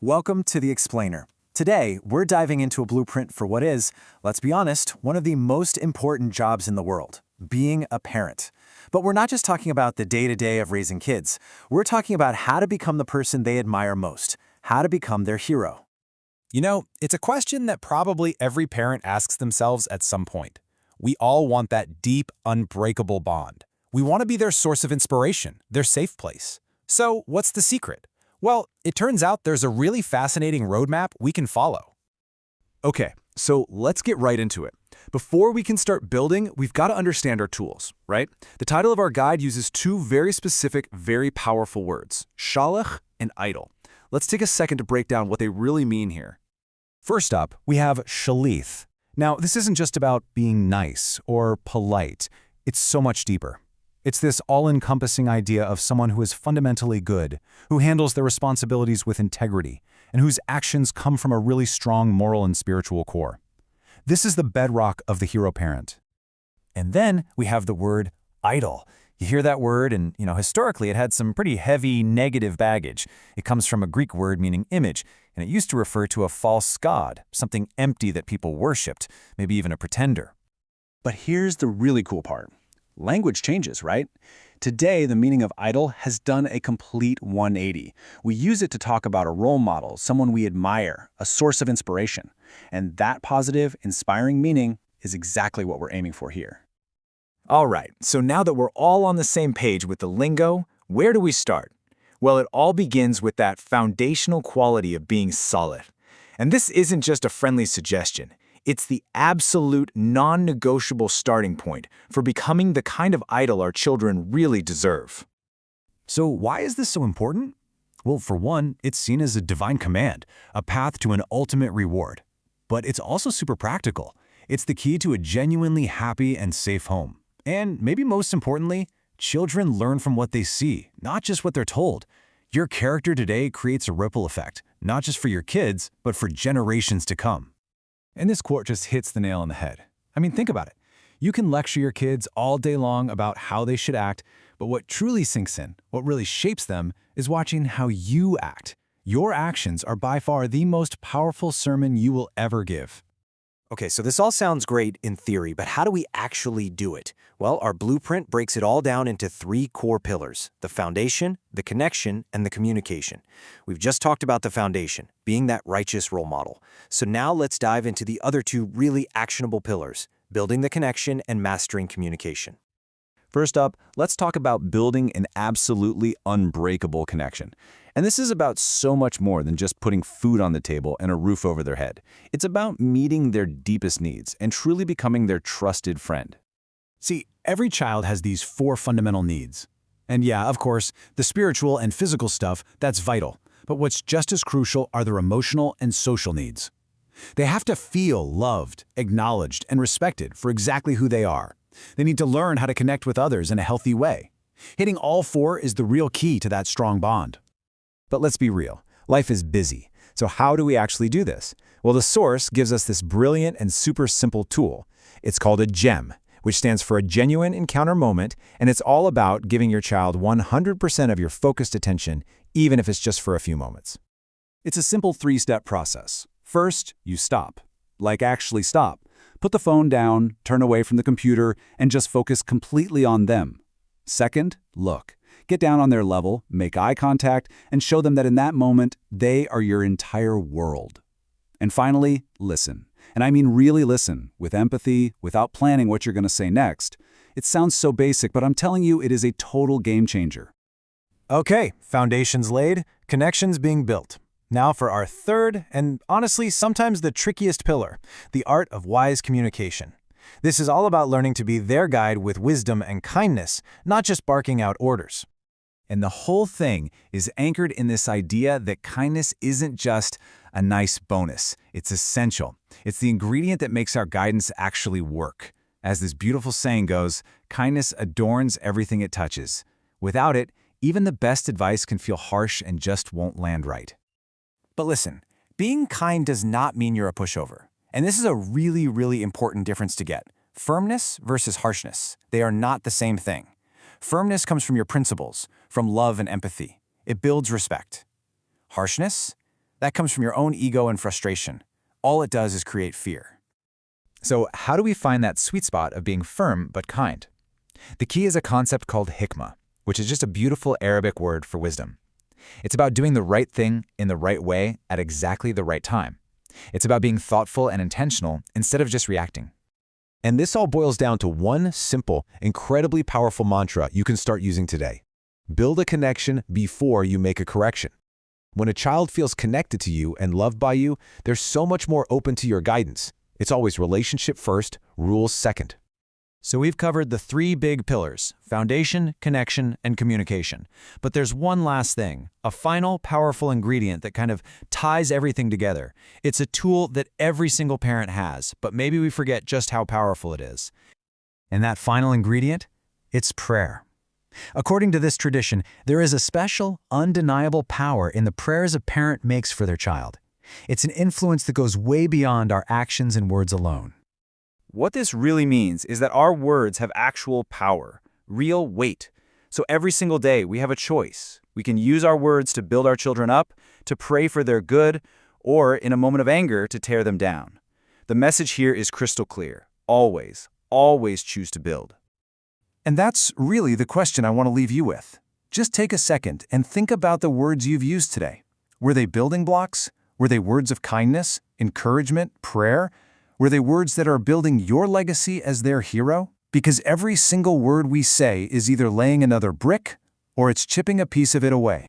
Welcome to The Explainer. Today, we're diving into a blueprint for what is, let's be honest, one of the most important jobs in the world, being a parent. But we're not just talking about the day-to-day of raising kids. We're talking about how to become the person they admire most, how to become their hero. You know, it's a question that probably every parent asks themselves at some point. We all want that deep, unbreakable bond. We want to be their source of inspiration, their safe place. So, what's the secret? Well, it turns out there's a really fascinating roadmap we can follow. Okay, so let's get right into it. Before we can start building, we've got to understand our tools, right? The title of our guide uses two very specific, very powerful words, shalach and idol. Let's take a second to break down what they really mean here. First up, we have shalith. Now, this isn't just about being nice or polite. It's so much deeper. It's this all-encompassing idea of someone who is fundamentally good, who handles their responsibilities with integrity, and whose actions come from a really strong moral and spiritual core. This is the bedrock of the hero parent. And then we have the word idol. You hear that word, and historically it had some pretty heavy negative baggage. It comes from a Greek word meaning image, and it used to refer to a false god, something empty that people worshipped, maybe even a pretender. But here's the really cool part. Language changes, right? Today, the meaning of idol has done a complete 180. We use it to talk about a role model, someone we admire, a source of inspiration. And that positive, inspiring meaning is exactly what we're aiming for here. All right, so now that we're all on the same page with the lingo, where do we start? Well, it all begins with that foundational quality of being solid. And this isn't just a friendly suggestion. It's the absolute non-negotiable starting point for becoming the kind of idol our children really deserve. So why is this so important? Well, for one, it's seen as a divine command, a path to an ultimate reward. But it's also super practical. It's the key to a genuinely happy and safe home. And maybe most importantly, children learn from what they see, not just what they're told. Your character today creates a ripple effect, not just for your kids, but for generations to come. And this quote just hits the nail on the head. I mean, think about it. You can lecture your kids all day long about how they should act, but what truly sinks in, what really shapes them, is watching how you act. Your actions are by far the most powerful sermon you will ever give. Okay, so this all sounds great in theory, but how do we actually do it? Well, our blueprint breaks it all down into three core pillars: the foundation, the connection, and the communication. We've just talked about the foundation, being that righteous role model. So now let's dive into the other two really actionable pillars: building the connection and mastering communication. First up, let's talk about building an absolutely unbreakable connection. And this is about so much more than just putting food on the table and a roof over their head. It's about meeting their deepest needs and truly becoming their trusted friend. See, every child has these four fundamental needs. And yeah, of course, the spiritual and physical stuff, that's vital. But what's just as crucial are their emotional and social needs. They have to feel loved, acknowledged, and respected for exactly who they are. They need to learn how to connect with others in a healthy way. Hitting all four is the real key to that strong bond. But let's be real. Life is busy. So how do we actually do this? Well, the source gives us this brilliant and super simple tool. It's called a GEM, which stands for a genuine encounter moment, and it's all about giving your child 100% of your focused attention, even if it's just for a few moments. It's a simple three-step process. First, you stop. Like actually stop. Put the phone down, turn away from the computer, and just focus completely on them. Second, look. Get down on their level, make eye contact, and show them that in that moment, they are your entire world. And finally, listen. And I mean really listen, with empathy, without planning what you're going to say next. It sounds so basic, but I'm telling you, it is a total game changer. Okay, foundations laid, connections being built. Now for our third, and honestly, sometimes the trickiest pillar, the art of wise communication. This is all about learning to be their guide with wisdom and kindness, not just barking out orders. And the whole thing is anchored in this idea that kindness isn't just a nice bonus. It's essential. It's the ingredient that makes our guidance actually work. As this beautiful saying goes, kindness adorns everything it touches. Without it, even the best advice can feel harsh and just won't land right. But listen, being kind does not mean you're a pushover. And this is a really, really important difference to get. Firmness versus harshness. They are not the same thing. Firmness comes from your principles, from love and empathy. It builds respect. Harshness? That comes from your own ego and frustration. All it does is create fear. So how do we find that sweet spot of being firm but kind? The key is a concept called hikmah, which is just a beautiful Arabic word for wisdom. It's about doing the right thing in the right way at exactly the right time. It's about being thoughtful and intentional instead of just reacting. And this all boils down to one simple, incredibly powerful mantra you can start using today. Build a connection before you make a correction. When a child feels connected to you and loved by you, they're so much more open to your guidance. It's always relationship first, rules second. So we've covered the 3 big pillars: foundation, connection, and communication. But there's one last thing, a final powerful ingredient that kind of ties everything together. It's a tool that every single parent has, but maybe we forget just how powerful it is. And that final ingredient? It's prayer. According to this tradition, there is a special, undeniable power in the prayers a parent makes for their child. It's an influence that goes way beyond our actions and words alone. What this really means is that our words have actual power, real weight. So every single day we have a choice. We can use our words to build our children up, to pray for their good, or in a moment of anger to tear them down. The message here is crystal clear. Always, always choose to build. And that's really the question I want to leave you with. Just take a second and think about the words you've used today. Were they building blocks? Were they words of kindness, encouragement, prayer? Were they words that are building your legacy as their hero? Because every single word we say is either laying another brick or it's chipping a piece of it away.